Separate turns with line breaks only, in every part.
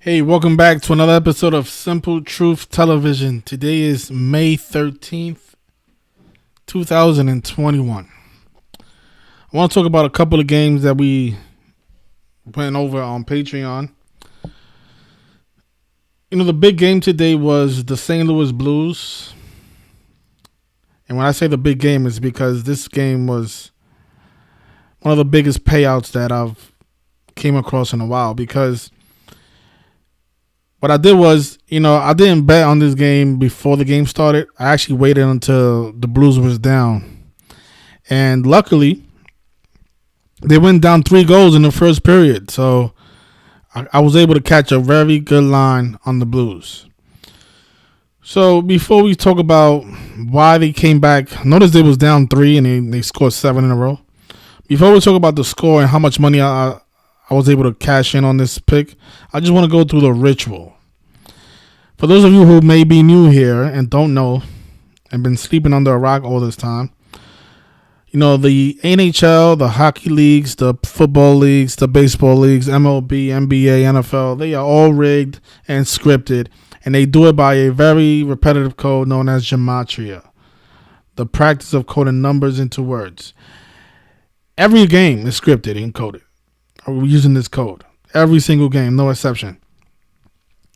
Hey, welcome back to another episode of Simple Truth Television. Today is May 13th, 2021. I want to talk about a couple of games that we went over on Patreon. The big game today was the St. Louis Blues. And when I say the big game, it's because this game was one of the biggest payouts that I've came across in a while, because what I did was, I didn't bet on this game before the game started. I actually waited until the Blues was down. And luckily, they went down 3 goals in the first period. So I was able to catch a very good line on the Blues. So before we talk about why they came back, notice they was down 3 and they scored 7 in a row. Before we talk about the score and how much money I was able to cash in on this pick, I just want to go through the ritual. For those of you who may be new here and don't know and been sleeping under a rock all this time, the NHL, the hockey leagues, the football leagues, the baseball leagues, MLB, NBA, NFL, they are all rigged and scripted, and they do it by a very repetitive code known as Gematria, the practice of coding numbers into words. Every game is scripted and coded. We're using this code. Every single game, no exception.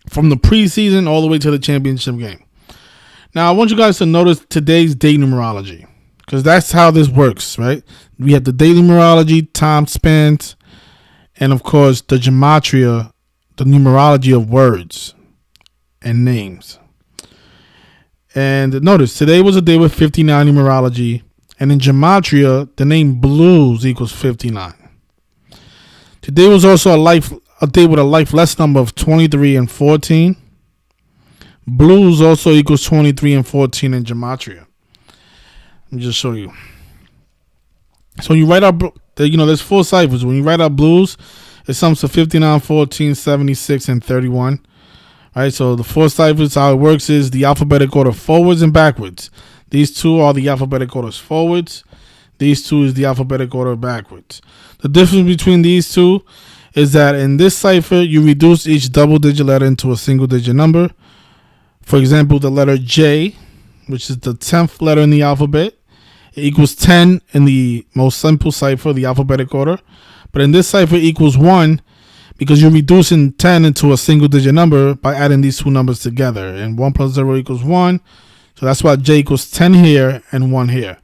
From the preseason all the way to the championship game. Now, I want you guys to notice today's date numerology, because that's how this works, right? We have the daily numerology, time spent, and of course the gematria, the numerology of words and names. And notice today was a day with 59 numerology, and in gematria, the name blues equals 59. Today was also a day with a life less number of 23 and 14. Blues also equals 23 and 14 in gematria. Let me just show you. So when you write out, there's 4 ciphers. When you write out blues, it sums to 59, 14, 76, and 31. All right, so the 4 ciphers, how it works is the alphabetic order forwards and backwards. These 2 are the alphabetic orders forwards. These 2 is the alphabetic order backwards. The difference between these 2 is that in this cipher, you reduce each double-digit letter into a single-digit number. For example, the letter J, which is the 10th letter in the alphabet, it equals 10 in the most simple cipher, the alphabetic order. But in this cipher, it equals 1 because you're reducing 10 into a single-digit number by adding these 2 numbers together. And 1 plus 0 equals 1. So that's why J equals 10 here and 1 here.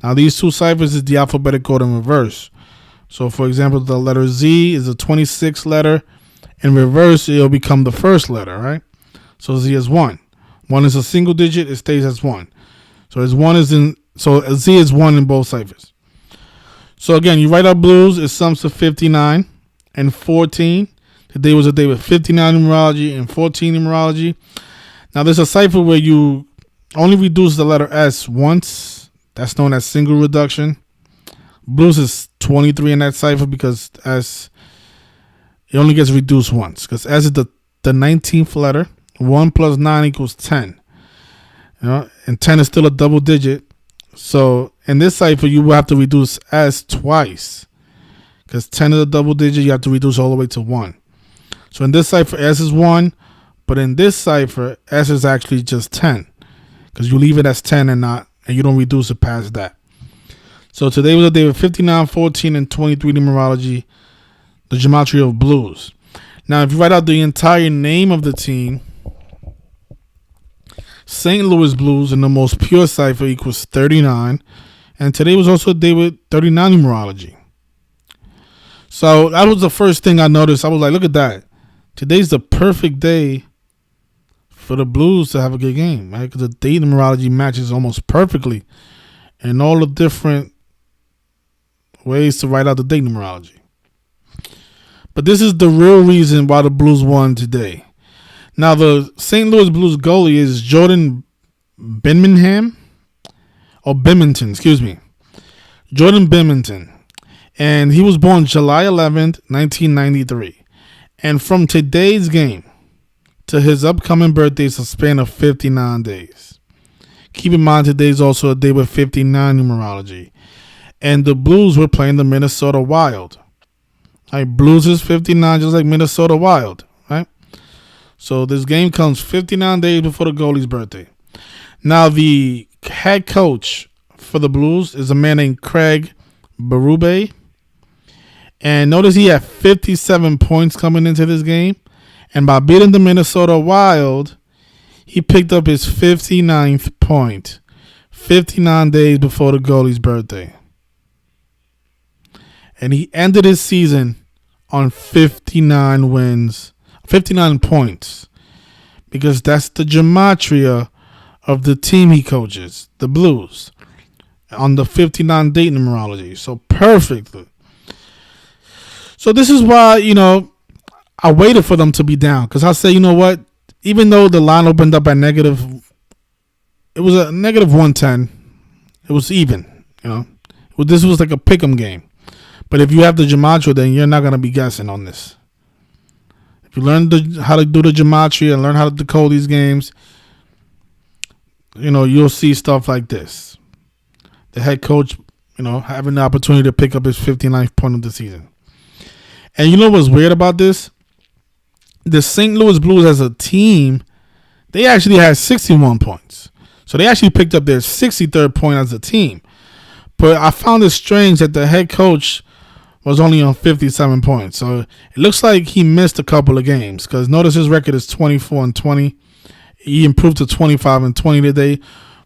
Now, these 2 ciphers is the alphabetic order in reverse. So, for example, the letter Z is a 26th letter. In reverse, it'll become the first letter, right? So Z is 1. 1 is a single digit. It stays as 1. So Z is 1 in both ciphers. So, again, you write out blues. It sums to 59 and 14. Today was a day with 59 numerology and 14 numerology. Now, there's a cipher where you only reduce the letter S once. That's known as single reduction. Blues is 23 in that cipher because S, it only gets reduced once. Because S is the 19th letter. 1 plus 9 equals 10. And 10 is still a double digit. So in this cipher, you will have to reduce S twice. Because 10 is a double digit, you have to reduce all the way to 1. So in this cipher, S is 1. But in this cipher, S is actually just 10. Because you leave it as 10 and you don't reduce it past that. So today was a day with 59, 14, and 23 numerology, the gematria of blues. Now, if you write out the entire name of the team, St. Louis Blues in the most pure cipher equals 39. And today was also a day with 39 numerology. So that was the first thing I noticed. I was like, look at that. Today's the perfect day for the Blues to have a good game, right? Because the date numerology matches almost perfectly in all the different ways to write out the date numerology. But this is the real reason why the Blues won today. Now, the St. Louis Blues goalie is Jordan Bimington, Jordan Bimington. And he was born July 11th, 1993. And from today's game to his upcoming birthday is a span of 59 days. Keep in mind, today is also a day with 59 numerology. And the Blues were playing the Minnesota Wild. Right, Blues is 59, just like Minnesota Wild, right? So this game comes 59 days before the goalie's birthday. Now the head coach for the Blues is a man named Craig Berube. And notice he had 57 points coming into this game. And by beating the Minnesota Wild, he picked up his 59th point 59 days before the goalie's birthday. And he ended his season on 59 wins, 59 points. Because that's the gematria of the team he coaches, the Blues, on the 59 date numerology. So perfectly. So this is why, I waited for them to be down. Because I said, you know what? Even though the line opened up at it was a negative 110. It was even, This was like a pick'em game. But if you have the gematria, then you're not going to be guessing on this. If you learn how to do the gematria and learn how to decode these games, you'll see stuff like this. The head coach, having the opportunity to pick up his 59th point of the season. And you know what's weird about this? The St. Louis Blues as a team, they actually had 61 points. So they actually picked up their 63rd point as a team. But I found it strange that the head coach was only on 57 points. So it looks like he missed a couple of games. Because notice his record is 24-20. He improved to 25-20 today,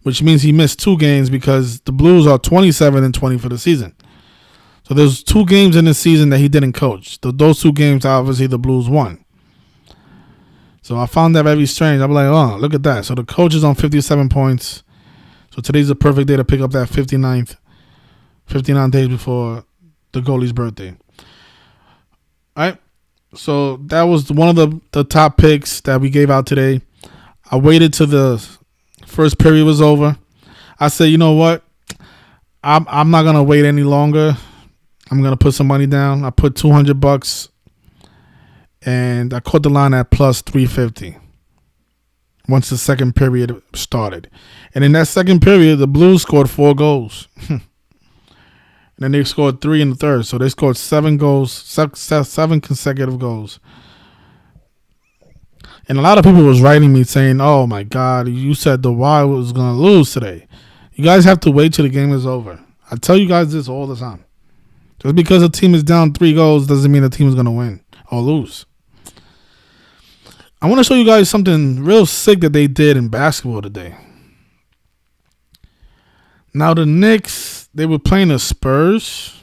which means he missed 2 games because the Blues are 27-20 for the season. So there's 2 games in the season that he didn't coach. Those 2 games, obviously, the Blues won. So I found that very strange. I'm like, oh, look at that. So the coach is on 57 points. So today's a perfect day to pick up that 59 days before the goalie's birthday. All right. So that was one of the top picks that we gave out today. I waited till the first period was over. I said, you know what? I'm not going to wait any longer. I'm going to put some money down. I put $200 and I caught the line at plus 350 once the second period started. And in that second period, the Blues scored 4 goals. And then they scored 3 in the third. So they scored 7 goals, 7 consecutive goals. And a lot of people was writing me saying, oh my God, you said the Wild was going to lose today. You guys have to wait till the game is over. I tell you guys this all the time. Just because a team is down 3 goals doesn't mean the team is going to win or lose. I want to show you guys something real sick that they did in basketball today. Now the Knicks, they were playing the Spurs.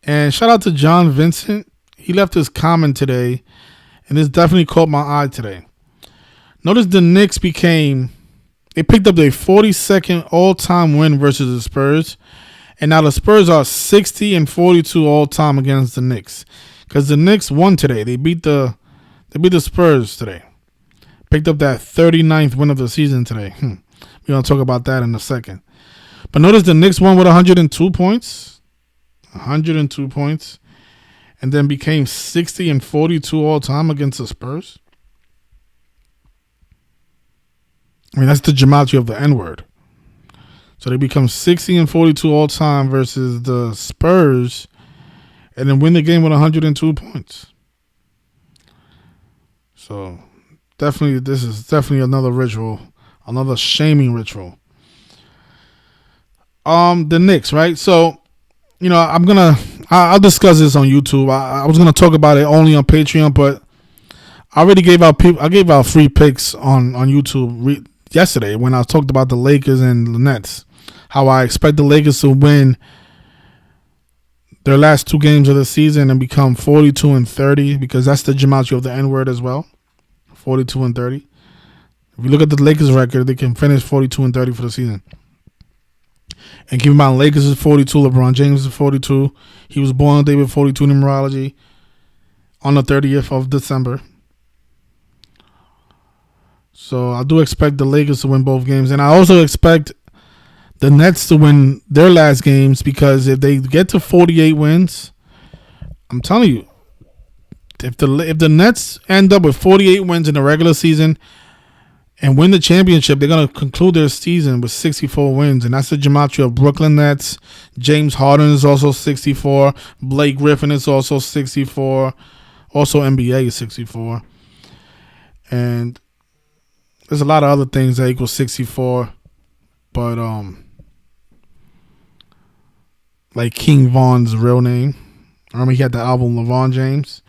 And shout out to John Vincent. He left his comment today. And this definitely caught my eye today. Notice the Knicks they picked up their 42nd all-time win versus the Spurs. And now the Spurs are 60-42 all-time against the Knicks. Because the Knicks won today. They beat the Spurs today. Picked up that 39th win of the season today. We're going to talk about that in a second. But notice the Knicks won with 102 points. 102 points. And then became 60-42 all time against the Spurs. I mean, that's the gematria of the N-word. So they become 60-42 all time versus the Spurs. And then win the game with 102 points. So this is definitely another ritual. Another shaming ritual. The Knicks, right? So, I'll discuss this on YouTube. I was gonna talk about it only on Patreon, but I gave out free picks on YouTube yesterday when I talked about the Lakers and the Nets. How I expect the Lakers to win their last 2 games of the season and become 42-30 because that's the gematria of the N-word as well. 42-30. If you look at the Lakers record, they can finish 42-30 for the season. And keep in mind, Lakers is 42. LeBron James is 42. He was born on the day with 42 numerology on the 30th of December. So I do expect the Lakers to win both games. And I also expect the Nets to win their last games because if they get to 48 wins, I'm telling you, if the Nets end up with 48 wins in the regular season and win the championship, they're going to conclude their season with 64 wins. And that's the gematria of Brooklyn Nets. James Harden is also 64. Blake Griffin is also 64. Also NBA is 64. And there's a lot of other things that equal 64. But like King Von's real name. I remember he had the album LeVon James.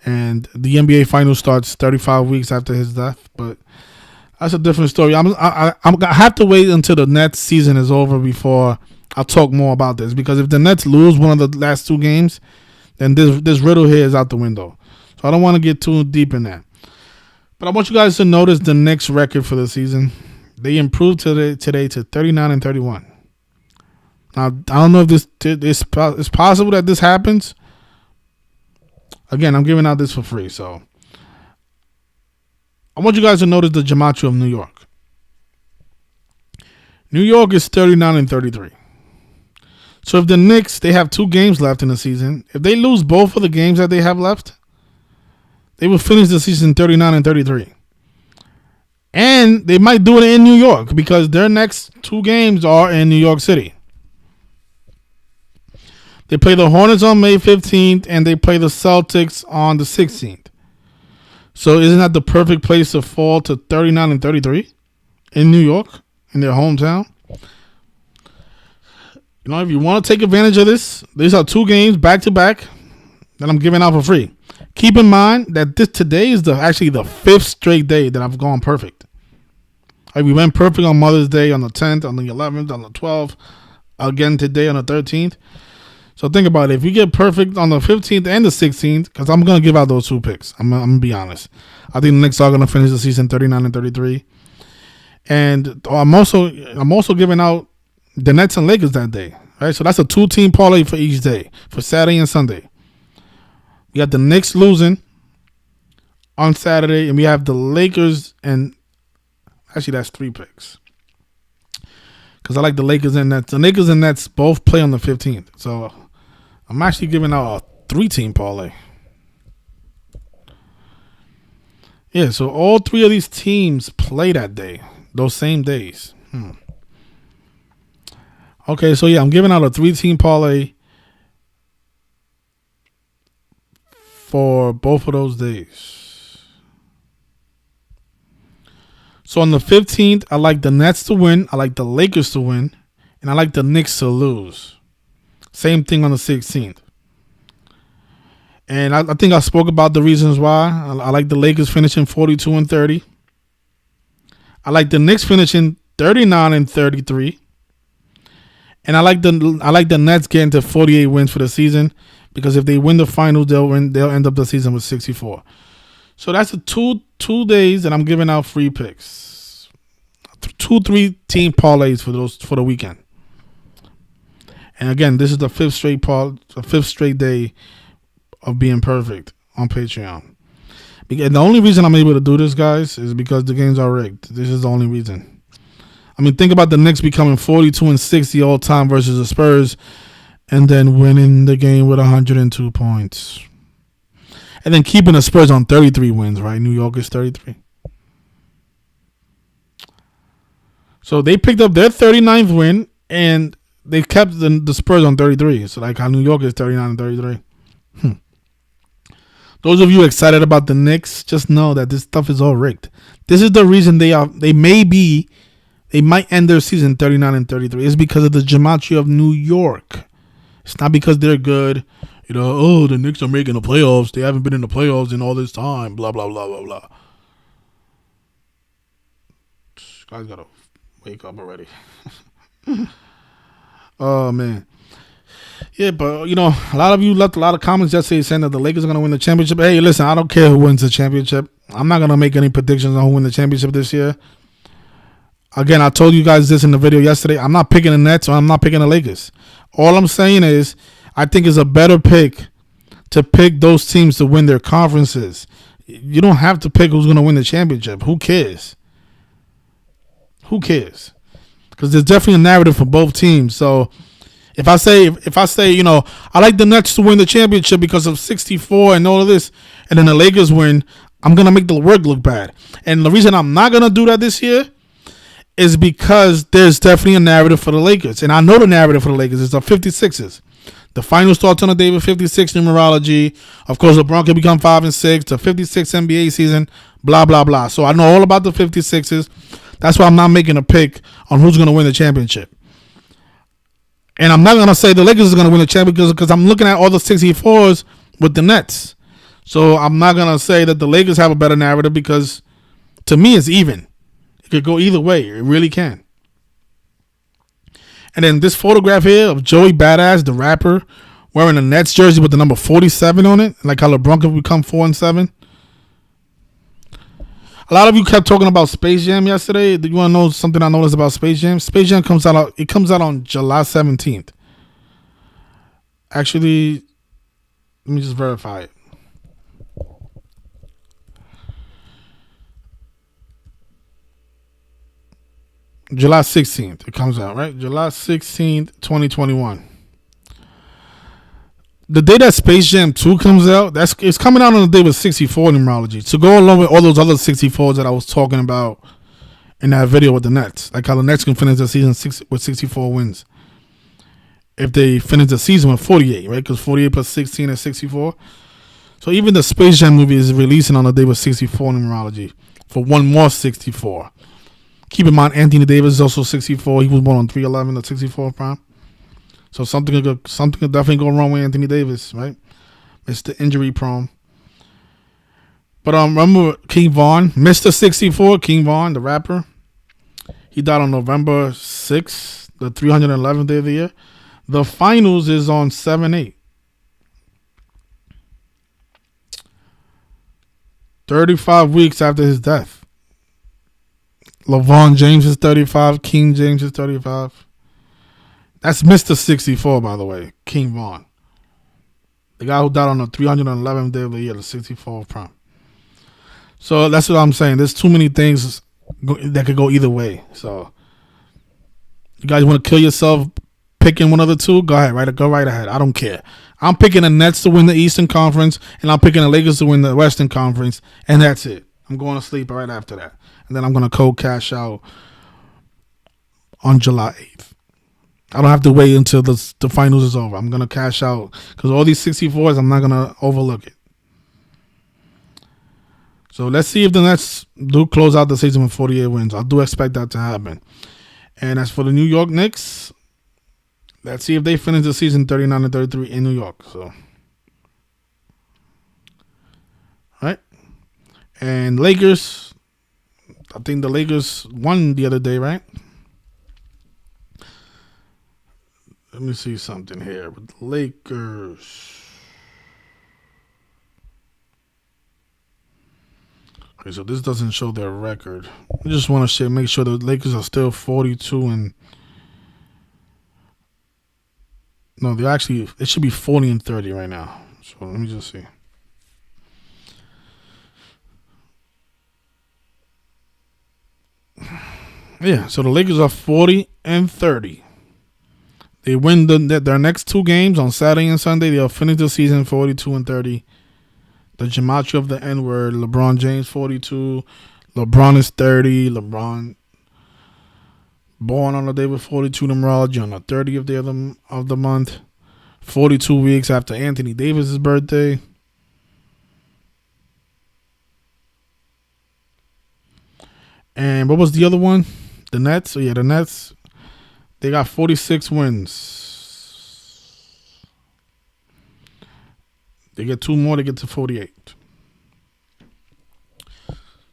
And the NBA Finals starts 35 weeks after his death. But that's a different story. I have to wait until the Nets season is over before I'll talk more about this. Because if the Nets lose one of the last 2 games, then this riddle here is out the window. So I don't want to get too deep in that. But I want you guys to notice the Knicks record for the season. They improved today to 39-31. Now, I don't know if it's possible that this happens. Again, I'm giving out this for free. So I want you guys to notice the Gematria of New York. New York is 39-33. So if the Knicks, they have 2 games left in the season. If they lose both of the games that they have left, they will finish the season 39-33. And they might do it in New York because their next 2 games are in New York City. They play the Hornets on May 15th and they play the Celtics on the 16th. So isn't that the perfect place to fall to 39-33 in New York, in their hometown? You know, if you want to take advantage of this, these are 2 games back to back that I'm giving out for free. Keep in mind that today is actually the 5th straight day that I've gone perfect. Like we went perfect on Mother's Day on the 10th, on the 11th, on the 12th, again today on the 13th. So think about it. If you get perfect on the 15th and the 16th, because I'm going to give out those 2 picks. I'm going to be honest. I think the Knicks are going to finish the season 39-33. And I'm also giving out the Nets and Lakers that day. Right? So that's a 2-team parlay for each day, for Saturday and Sunday. We got the Knicks losing on Saturday, and we have the Lakers and actually that's 3 picks. Because I like the Lakers and Nets. The Lakers and Nets both play on the 15th. So I'm actually giving out a 3-team parlay. Yeah, so all 3 of these teams play that day, those same days. Okay, so yeah, I'm giving out a 3-team parlay for both of those days. So on the 15th, I like the Nets to win, I like the Lakers to win, and I like the Knicks to lose. Same thing on the 16th. And I think I spoke about the reasons why. I like the Lakers finishing 42-30. I like the Knicks finishing 39-33. And I like the Nets getting to 48 wins for the season, because if they win the finals, they'll end up the season with 64. So that's the two days that I'm giving out free picks. 2-3-team parlays for the weekend. And again, this is the 5th straight day of being perfect on Patreon. And the only reason I'm able to do this, guys, is because the games are rigged. This is the only reason. I mean, think about the Knicks becoming 42-60 all time versus the Spurs, and then winning the game with 102 points. And then keeping the Spurs on 33 wins, right? New York is 33. So they picked up their 39th win, and they kept the Spurs on 33. So like how New York is 39-33. Those of you excited about the Knicks, just know that this stuff is all rigged. This is the reason they might end their season 39-33. It's because of the Gematria of New York. It's not because they're good. You know, oh, the Knicks are making the playoffs. They haven't been in the playoffs in all this time. Blah, blah, blah, blah, blah. This guy's got to wake up already. Oh, man. Yeah, but, you know, a lot of you left a lot of comments yesterday saying that the Lakers are going to win the championship. Hey, listen, I don't care who wins the championship. I'm not going to make any predictions on who wins the championship this year. Again, I told you guys this in the video yesterday. I'm not picking the Nets or I'm not picking the Lakers. All I'm saying is I think it's a better pick to pick those teams to win their conferences. You don't have to pick who's going to win the championship. Who cares? Who cares? Because there's definitely a narrative for both teams. So if I say, you know, I like the Nets to win the championship because of 64 and all of this, and then the Lakers win, I'm going to make the work look bad. And the reason I'm not going to do that this year is because there's definitely a narrative for the Lakers. And I know the narrative for the Lakers is the 56ers. The final starts on the day with 56 numerology. Of course, LeBron can become 5 and 6. The 56 NBA season, blah, blah, blah. So I know all about the 56s. That's why I'm not making a pick on who's going to win the championship. And I'm not going to say the Lakers are going to win the championship because I'm looking at all the 64s with the Nets. So I'm not going to say that the Lakers have a better narrative because to me it's even. It could go either way. It really can. And then this photograph here of Joey Badass, the rapper, wearing a Nets jersey with the number 47 on it. Like how LeBron could become 4 and 7. A lot of you kept talking about Space Jam yesterday. Do you want to know something I noticed about Space Jam? Space Jam comes out on July 17th. Actually, let me just verify it. July 16th. It comes out, right? July 16th, 2021. The day that Space Jam 2 comes out, it's coming out on the day with 64 numerology. To go along with all those other 64s that I was talking about in that video with the Nets. Like how the Nets can finish the season with 64 wins. If they finish the season with 48, right? Because 48 plus 16 is 64. So even the Space Jam movie is releasing on the day with 64 numerology for one more 64. Keep in mind, Anthony Davis is also 64. He was born on 3/11 or 64 prime. So something could definitely go wrong with Anthony Davis, right? Mr. Injury prone. But remember King Von, Mr. 64, King Von, the rapper. He died on November 6th, the 311th day of the year. The finals is on 7/8. 35 weeks after his death. LeVon James is 35. King James is 35. That's Mr. 64, by the way. King Von. The guy who died on the 311th day of the year, the 64th prime. So that's what I'm saying. There's too many things that could go either way. So you guys want to kill yourself picking one of the two? Go ahead. Go right ahead. I don't care. I'm picking the Nets to win the Eastern Conference, and I'm picking the Lakers to win the Western Conference, and that's it. I'm going to sleep right after that. And then I'm going to cold cash out on July 8th. I don't have to wait until the finals is over. I'm going to cash out because all these 64s, I'm not going to overlook it. So let's see if the Nets do close out the season with 48 wins. I do expect that to happen. And as for the New York Knicks, let's see if they finish the season 39-33 in New York. So, all right. And Lakers, I think the Lakers won the other day, right? Let me see something here with the Lakers. Okay, so this doesn't show their record. I just want to make sure the Lakers are still 42 and no, it should be 40-30 right now. So let me just see. Yeah, so the Lakers are 40-30. They win their next two games on Saturday and Sunday. They'll finish the season 42-30. The Gematria of the N-word. LeBron James 42. LeBron is 30. LeBron born on the day with 42 numerology on the 30th day of the month. 42 weeks after Anthony Davis' birthday. And what was the other one? The Nets. So yeah, the Nets. They got 46 wins. They get two more to get to 48.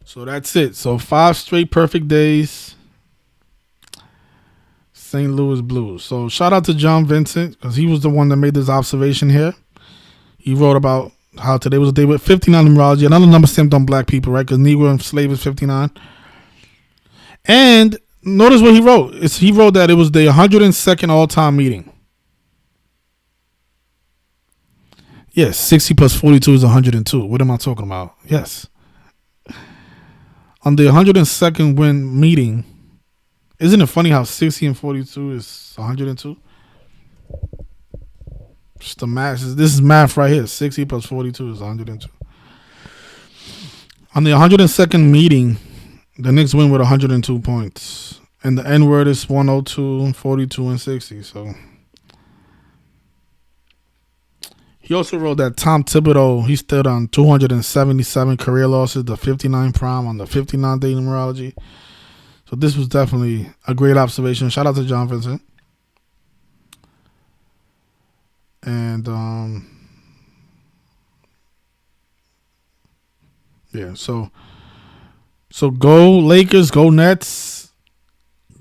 So that's it. So 5 straight perfect days. St. Louis Blues. So shout out to John Vincent because he was the one that made this observation here. He wrote about how today was a day with 59 numerology. Another number stamped on black people, right? Because Negro and slave is 59. And notice what he wrote. He wrote that it was the 102nd all-time meeting. Yes, 60 plus 42 is 102. What am I talking about? Yes. On the 102nd meeting, isn't it funny how 60 and 42 is 102? Just the math. This is math right here. 60 plus 42 is 102. On the 102nd meeting, the Knicks win with 102 points. And the N-word is 102, 42, and 60. So He also wrote that Tom Thibodeau, he stood on 277 career losses, the 59 prime on the 59-day numerology. So this was definitely a great observation. Shout out to John Vincent. And yeah, so go Lakers, go Nets,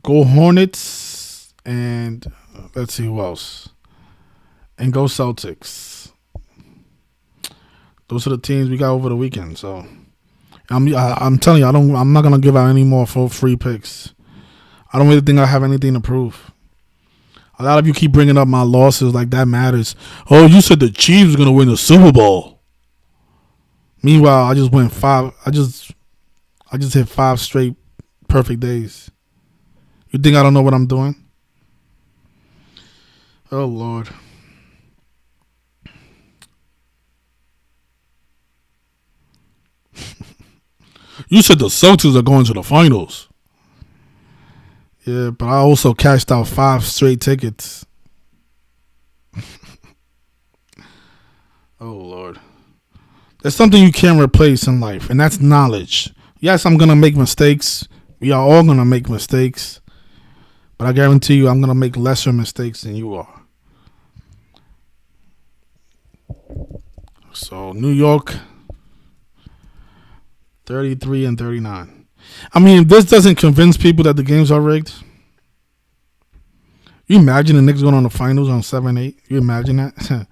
go Hornets, and let's see who else. And go Celtics. Those are the teams we got over the weekend. So I'm telling you, I'm not gonna give out any more for free picks. I don't really think I have anything to prove. A lot of you keep bringing up my losses like that matters. Oh, you said the Chiefs were gonna win the Super Bowl. Meanwhile, I just went five. I just hit 5 straight perfect days. You think I don't know what I'm doing? Oh Lord. You said the Celtics are going to the finals. Yeah, but I also cashed out 5 straight tickets. Oh Lord. There's something you can't replace in life, and that's knowledge. Yes, I'm going to make mistakes. We are all going to make mistakes. But I guarantee you I'm going to make lesser mistakes than you are. So, New York, 33 and 39. I mean, if this doesn't convince people that the games are rigged, you imagine the Knicks going on the finals on 7-8? You imagine that?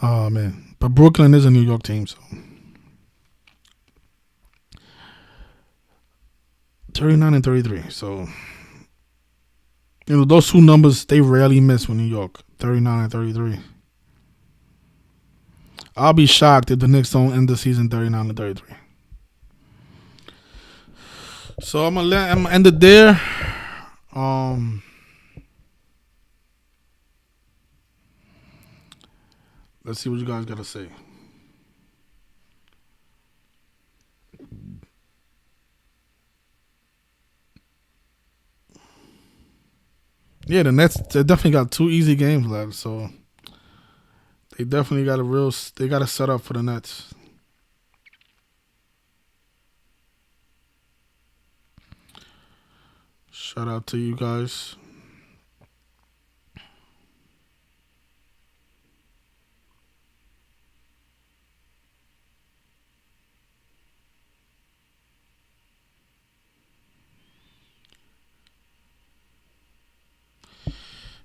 Oh, man. But Brooklyn is a New York team, so 39 and 33. So, you know, those two numbers, they rarely miss with New York. 39 and 33. I'll be shocked if the Knicks don't end the season 39 and 33. So I'm gonna end it there. Let's see what you guys gotta say. Yeah, the Nets, they definitely got 2 easy games left, so they definitely got they got a set up for the Nets. Shout out to you guys.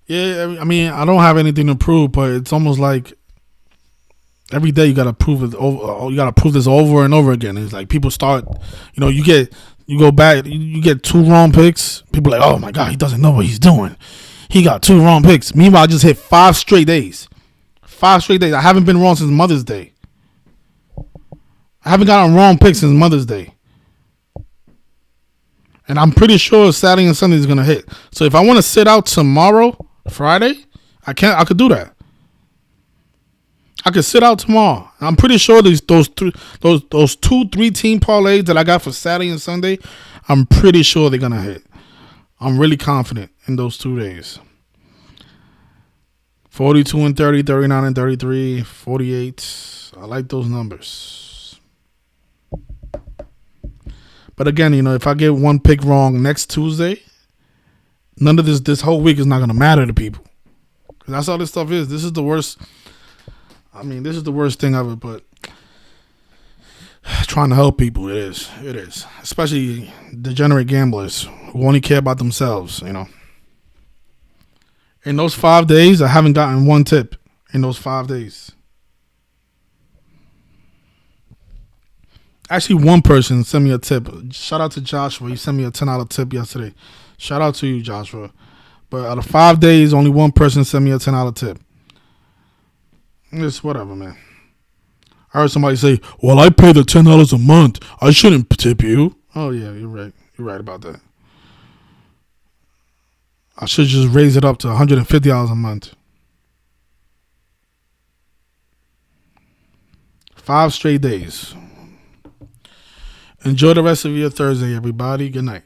Yeah, I mean, I don't have anything to prove, but it's almost like every day you gotta prove it over. You gotta prove this over and over again. It's like people start, you know, you go back, you get 2 wrong picks. People are like, oh my God, he doesn't know what he's doing. He got 2 wrong picks. Meanwhile, I just hit 5 straight days. 5 straight days. I haven't been wrong since Mother's Day. I haven't gotten wrong picks since Mother's Day. And I'm pretty sure Saturday and Sunday is gonna hit. So if I want to sit out tomorrow, Friday, I could do that. I could sit out tomorrow. I'm pretty sure those 2-3 team parlays that I got for Saturday and Sunday, I'm pretty sure they're gonna hit. I'm really confident in those 2 days. 42 and 30, 39 and 33, 48. I like those numbers. But again, you know, if I get 1 pick wrong next Tuesday, none of this whole week is not going to matter to people. That's how this stuff is. This is the worst. I mean, this is the worst thing ever, but trying to help people, it is. It is. Especially degenerate gamblers who only care about themselves, you know. In those 5 days, I haven't gotten 1 tip in those 5 days. Actually, 1 person sent me a tip. Shout out to Joshua. He sent me a $10 tip yesterday. Shout out to you, Joshua. But out of 5 days, only 1 person sent me a $10 tip. It's whatever, man. I heard somebody say, well, I pay the $10 a month. I shouldn't tip you. Oh, yeah, you're right. You're right about that. I should just raise it up to $150 a month. 5 straight days. Enjoy the rest of your Thursday, everybody. Good night.